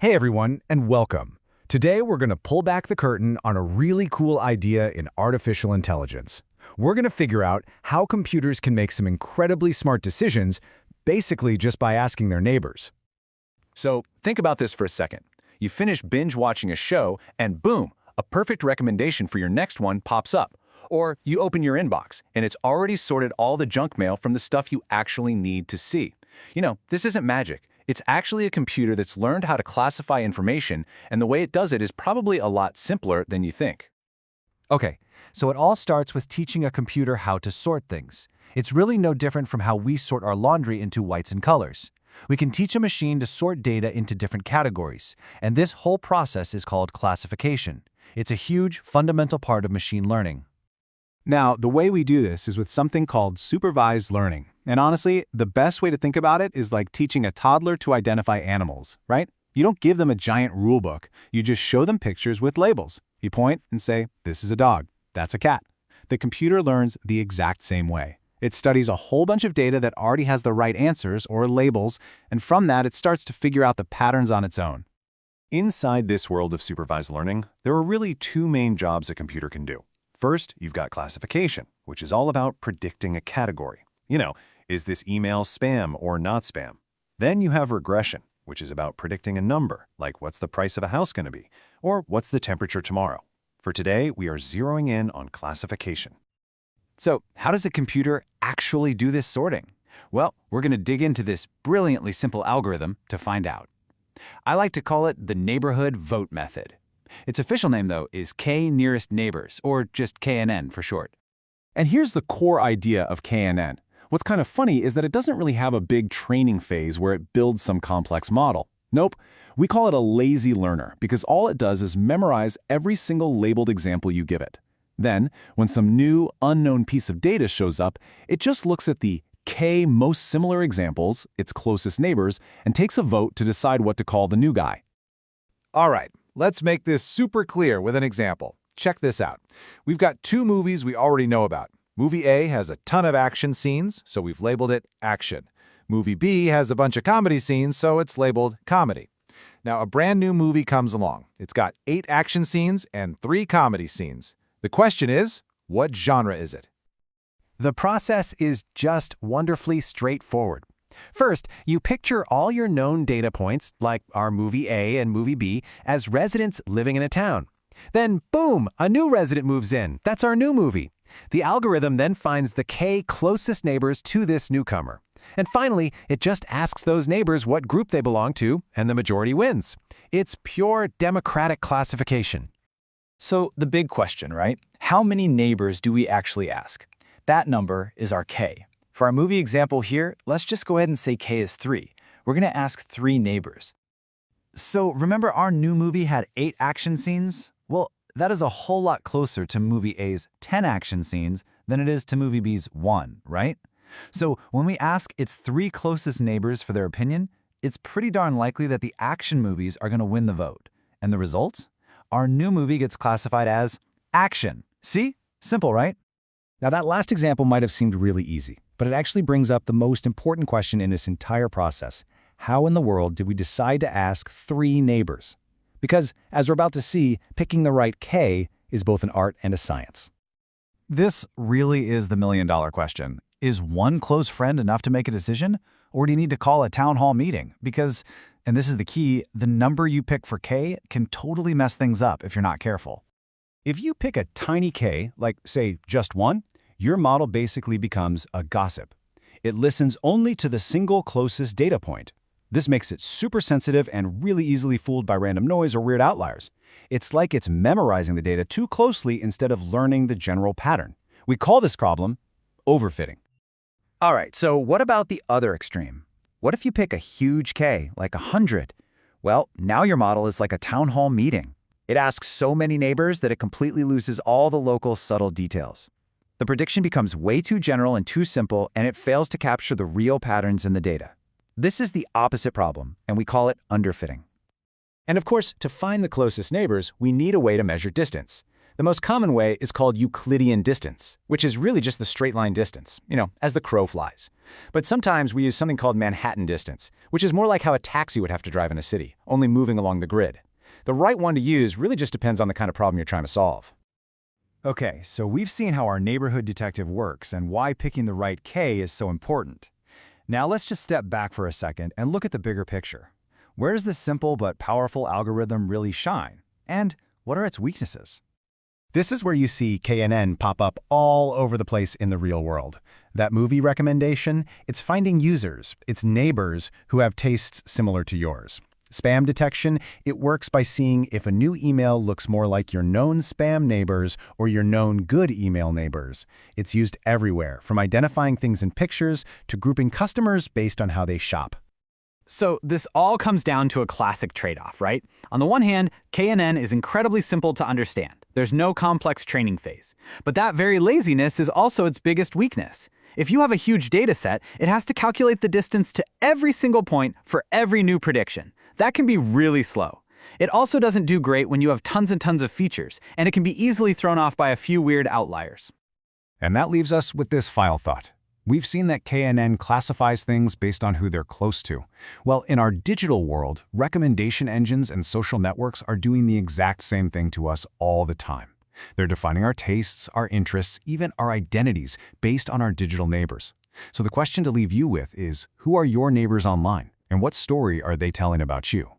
Hey everyone, and welcome. Today we're going to pull back the curtain on a really cool idea in artificial intelligence. We're going to figure out how computers can make some incredibly smart decisions, basically just by asking their neighbors. So think about this for a second. You finish binge watching a show and boom, a perfect recommendation for your next one pops up. Or you open your inbox and it's already sorted all the junk mail from the stuff you actually need to see. This isn't magic. It's actually a computer that's learned how to classify information, and the way it does it is probably a lot simpler than you think. Okay, so it all starts with teaching a computer how to sort things. It's really no different from how we sort our laundry into whites and colors. We can teach a machine to sort data into different categories, and this whole process is called classification. It's a huge, fundamental part of machine learning. Now, the way we do this is with something called supervised learning. And honestly, the best way to think about it is like teaching a toddler to identify animals, right? You don't give them a giant rule book. You just show them pictures with labels. You point and say, this is a dog, that's a cat. The computer learns the exact same way. It studies a whole bunch of data that already has the right answers or labels, and from that it starts to figure out the patterns on its own. Inside this world of supervised learning, there are really two main jobs a computer can do. First, you've got classification, which is all about predicting a category. Is this email spam or not spam? Then you have regression, which is about predicting a number, like what's the price of a house going to be, or what's the temperature tomorrow. For today, we are zeroing in on classification. So, how does a computer actually do this sorting? Well, we're going to dig into this brilliantly simple algorithm to find out. I like to call it the neighborhood vote method. Its official name, though, is k-nearest neighbors, or just KNN for short. And here's the core idea of KNN. What's kind of funny is that it doesn't really have a big training phase where it builds some complex model. Nope, we call it a lazy learner because all it does is memorize every single labeled example you give it. Then, when some new, unknown piece of data shows up, it just looks at the k most similar examples, its closest neighbors, and takes a vote to decide what to call the new guy. All right, let's make this super clear with an example. Check this out. We've got two movies we already know about. Movie A has a ton of action scenes, so we've labeled it action. Movie B has a bunch of comedy scenes, so it's labeled comedy. Now, a brand new movie comes along. It's got 8 action scenes and 3 comedy scenes. The question is, what genre is it? The process is just wonderfully straightforward. First, you picture all your known data points, like our movie A and movie B, as residents living in a town. Then, boom, a new resident moves in. That's our new movie. The algorithm then finds the k closest neighbors to this newcomer. And finally, it just asks those neighbors what group they belong to, and the majority wins. It's pure democratic classification. So the big question, right? How many neighbors do we actually ask? That number is our k. For our movie example here, let's just go ahead and say k is 3. We're going to ask 3 neighbors. So remember our new movie had 8 action scenes? Well, that is a whole lot closer to movie A's 10 action scenes than it is to movie B's 1, right? So when we ask its 3 closest neighbors for their opinion, it's pretty darn likely that the action movies are going to win the vote. And the result? Our new movie gets classified as action. See? Simple, right? Now, that last example might have seemed really easy, but it actually brings up the most important question in this entire process. How in the world did we decide to ask 3 neighbors? Because, as we're about to see, picking the right K is both an art and a science. This really is the million-dollar question. Is one close friend enough to make a decision? Or do you need to call a town hall meeting? Because, and this is the key, the number you pick for K can totally mess things up if you're not careful. If you pick a tiny K, like, say, just 1, your model basically becomes a gossip. It listens only to the single closest data point. This makes it super sensitive and really easily fooled by random noise or weird outliers. It's like it's memorizing the data too closely instead of learning the general pattern. We call this problem overfitting. All right, so what about the other extreme? What if you pick a huge K, like 100? Well, now your model is like a town hall meeting. It asks so many neighbors that it completely loses all the local subtle details. The prediction becomes way too general and too simple, and it fails to capture the real patterns in the data. This is the opposite problem, and we call it underfitting. And of course, to find the closest neighbors, we need a way to measure distance. The most common way is called Euclidean distance, which is really just the straight line distance, as the crow flies. But sometimes we use something called Manhattan distance, which is more like how a taxi would have to drive in a city, only moving along the grid. The right one to use really just depends on the kind of problem you're trying to solve. Okay, so we've seen how our neighborhood detective works and why picking the right K is so important. Now let's just step back for a second and look at the bigger picture. Where does this simple but powerful algorithm really shine? And what are its weaknesses? This is where you see KNN pop up all over the place in the real world. That movie recommendation, it's finding users, it's neighbors who have tastes similar to yours. Spam detection, it works by seeing if a new email looks more like your known spam neighbors or your known good email neighbors. It's used everywhere, from identifying things in pictures to grouping customers based on how they shop. So this all comes down to a classic trade-off, right? On the one hand, KNN is incredibly simple to understand. There's no complex training phase. But that very laziness is also its biggest weakness. If you have a huge data set, it has to calculate the distance to every single point for every new prediction. That can be really slow. It also doesn't do great when you have tons and tons of features, and it can be easily thrown off by a few weird outliers. And that leaves us with this final thought. We've seen that KNN classifies things based on who they're close to. Well, in our digital world, recommendation engines and social networks are doing the exact same thing to us all the time. They're defining our tastes, our interests, even our identities based on our digital neighbors. So the question to leave you with is, who are your neighbors online? And what story are they telling about you?